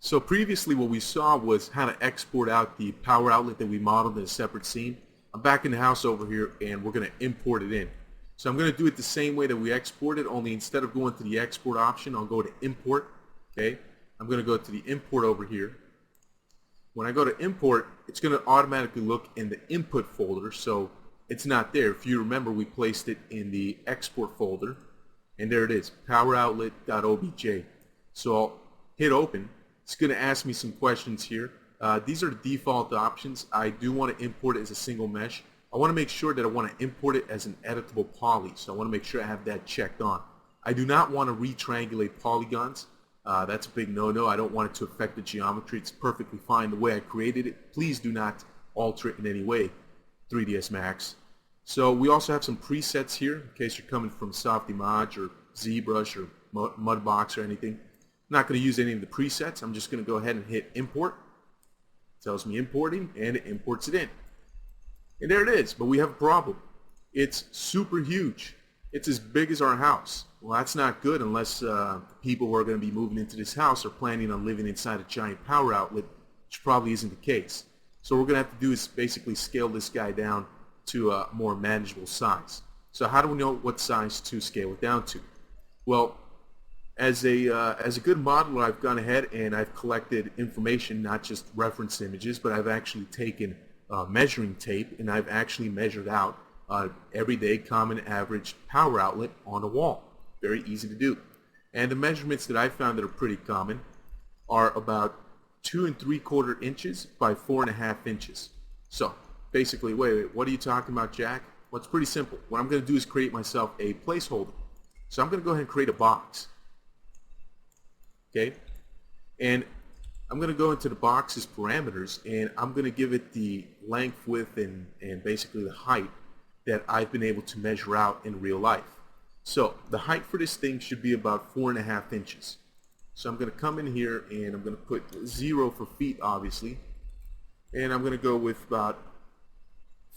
So previously what we saw was how to export out the power outlet that we modeled in a separate scene. I'm back in the house over here and we're going to import it in. So I'm going to do it the same way that we exported, only instead of going to the export option, I'll go to import. Okay, I'm going to go to the import over here. When I go to import, it's going to automatically look in the input folder, so it's not there. If you remember, we placed it in the export folder, and there it is, poweroutlet.obj. So I'll hit open. It's going to ask me some questions here. These are the default options. I do want to import it as a single mesh. I want to make sure that I want to import it as an editable poly, so I want to make sure I have that checked on. I do not want to retriangulate polygons. That's a big no-no. I don't want it to affect the geometry. It's perfectly fine the way I created it. Please do not alter it in any way, 3ds Max. So we also have some presets here in case you're coming from Softimage or ZBrush or Mudbox or anything. I'm not going to use any of the presets. I'm just going to go ahead and hit import. It tells me importing, and it imports it in. And there it is, but we have a problem. It's super huge. It's as big as our house. Well, that's not good unless people who are going to be moving into this house are planning on living inside a giant power outlet, which probably isn't the case. So what we're going to have to do is basically scale this guy down to a more manageable size. So how do we know what size to scale it down to? Well, as a good modeler, I've gone ahead and I've collected information, not just reference images, but I've actually taken measuring tape and I've actually measured out everyday common average power outlet on a wall. Very easy to do. And the measurements that I found that are pretty common are about 2 3/4 inches by 4.5 inches. So basically, wait, what are you talking about, Jack? Well, it's pretty simple. What I'm going to do is create myself a placeholder. So I'm going to go ahead and create a box. Okay, and I'm going to go into the box's parameters and I'm going to give it the length, width, and basically the height that I've been able to measure out in real life. So the height for this thing should be about 4.5 inches. So I'm going to come in here and I'm going to put 0 for feet, obviously, and I'm going to go with about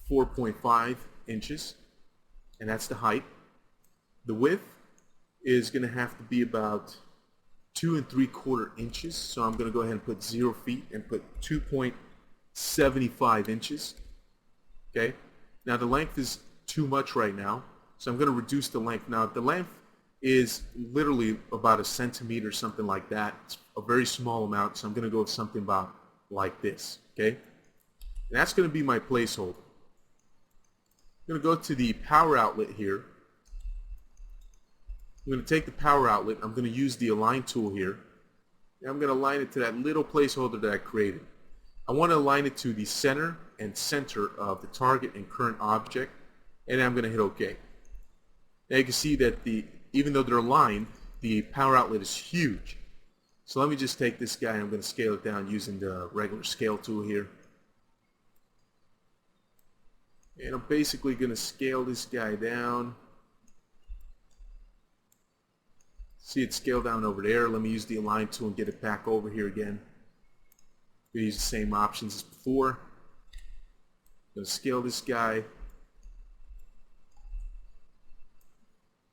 4.5 inches, and that's the height. The width is going to have to be about 2 3/4 inches, so I'm going to go ahead and put 0 feet and put 2.75 inches. Okay, now the length is too much right now, so I'm going to reduce the length. Now the length is literally about a centimeter, something like that. It's a very small amount, so I'm going to go with something about like this. Okay, and that's going to be my placeholder. I'm going to go to the power outlet here. I'm going to take the power outlet, I'm going to use the align tool here, and I'm going to align it to that little placeholder that I created. I want to align it to the center and center of the target and current object, and I'm going to hit OK. Now you can see that even though they're aligned, the power outlet is huge. So let me just take this guy and I'm going to scale it down using the regular scale tool here. And I'm basically going to scale this guy down. See it scale down over there. Let me use the align tool and get it back over here again. We use the same options as before. I'm going to scale this guy.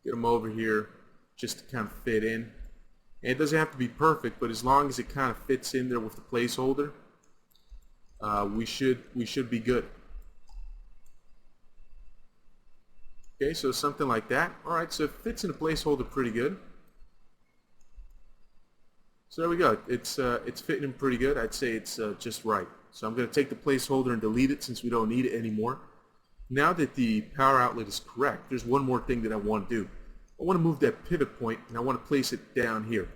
Get him over here just to kind of fit in. And it doesn't have to be perfect, but as long as it kind of fits in there with the placeholder, we should be good. Okay, so something like that. Alright, so it fits in the placeholder pretty good. So there we go. It's fitting in pretty good. I'd say it's just right. So I'm going to take the placeholder and delete it since we don't need it anymore. Now that the power outlet is correct, there's one more thing that I want to do. I want to move that pivot point and I want to place it down here.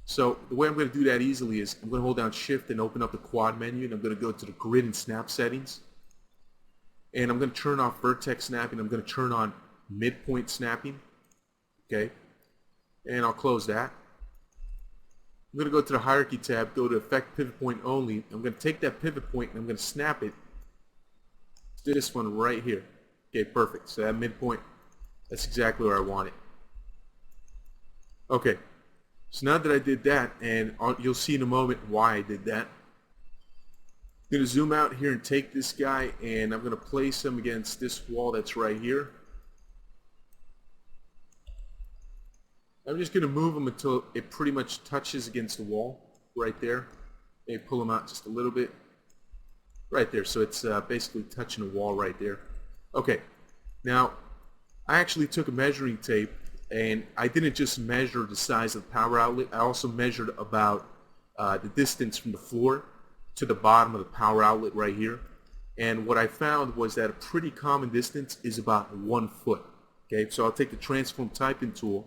So the way I'm going to do that easily is I'm going to hold down Shift and open up the quad menu, and I'm going to go to the grid and snap settings. And I'm going to turn off vertex snapping. I'm going to turn on midpoint snapping. Okay. And I'll close that. I'm going to go to the hierarchy tab, go to effect pivot point only. I'm going to take that pivot point and I'm going to snap it to this one right here. Okay, perfect. So that midpoint, that's exactly where I want it. Okay, so now that I did that, and you'll see in a moment why I did that. I'm going to zoom out here and take this guy and I'm going to place him against this wall that's right here. I'm just going to move them until it pretty much touches against the wall right there. Maybe pull them out just a little bit. Right there, so it's basically touching the wall right there. Okay, now I actually took a measuring tape and I didn't just measure the size of the power outlet, I also measured about the distance from the floor to the bottom of the power outlet right here. And what I found was that a pretty common distance is about 1 foot. Okay, so I'll take the transform typing tool,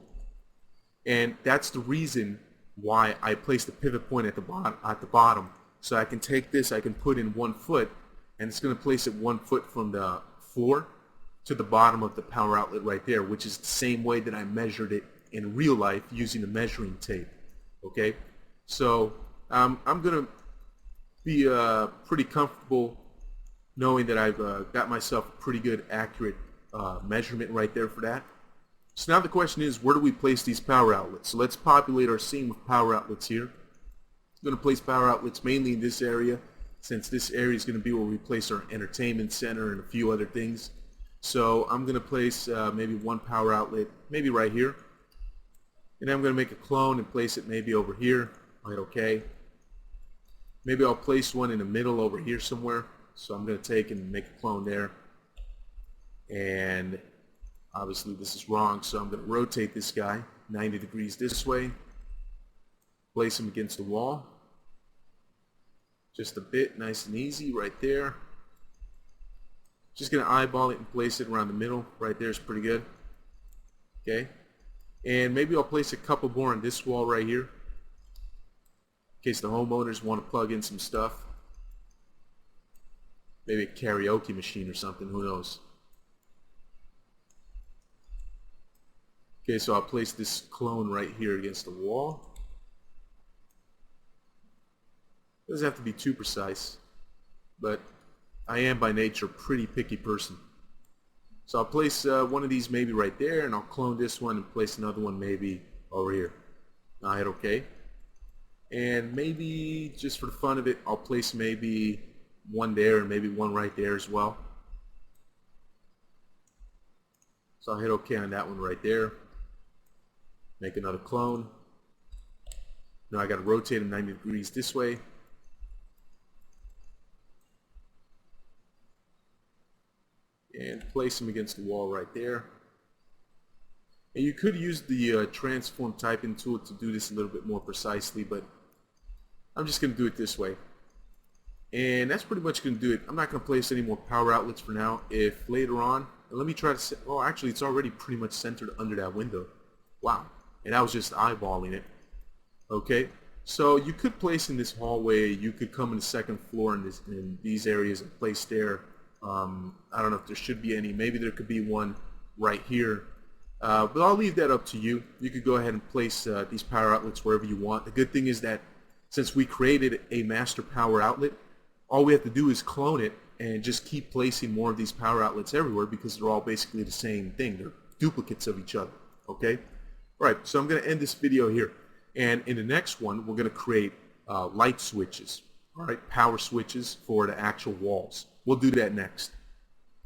and that's the reason why I placed the pivot point at the bottom. So I can take this, I can put in 1 foot, and it's going to place it 1 foot from the floor to the bottom of the power outlet right there, which is the same way that I measured it in real life using the measuring tape. Okay, so I'm going to be pretty comfortable knowing that I've got myself a pretty good accurate measurement right there for that. So now the question is, where do we place these power outlets? So let's populate our scene with power outlets here. I'm going to place power outlets mainly in this area, since this area is going to be where we place our entertainment center and a few other things. So I'm going to place maybe one power outlet, maybe right here. And then I'm going to make a clone and place it maybe over here. I'll hit OK. Maybe I'll place one in the middle over here somewhere. So I'm going to take and make a clone there. And obviously this is wrong, so I'm going to rotate this guy 90 degrees this way. Place him against the wall. Just a bit, nice and easy right there. Just going to eyeball it and place it around the middle. Right there is pretty good. Okay. And maybe I'll place a couple more on this wall right here, in case the homeowners want to plug in some stuff. Maybe a karaoke machine or something, who knows. Okay, so I'll place this clone right here against the wall. Doesn't have to be too precise, but I am by nature a pretty picky person. So I'll place one of these maybe right there, and I'll clone this one and place another one maybe over here. Now I hit OK. And maybe just for the fun of it, I'll place maybe one there and maybe one right there as well. So I'll hit OK on that one right there. Make another clone. Now I got to rotate him 90 degrees this way. And place him against the wall right there. And you could use the transform typing tool to do this a little bit more precisely, but I'm just going to do it this way. And that's pretty much going to do it. I'm not going to place any more power outlets for now. If later on, and let me try to, oh actually it's already pretty much centered under that window. Wow. And I was just eyeballing it. Okay, so you could place in this hallway, you could come in the second floor in these areas and place there. I don't know if there should be any. Maybe there could be one right here. But I'll leave that up to you. You could go ahead and place these power outlets wherever you want. The good thing is that since we created a master power outlet, all we have to do is clone it and just keep placing more of these power outlets everywhere, because they're all basically the same thing. They're duplicates of each other. Okay? Alright, so I'm going to end this video here. And in the next one, we're going to create light switches. Alright, power switches for the actual walls. We'll do that next.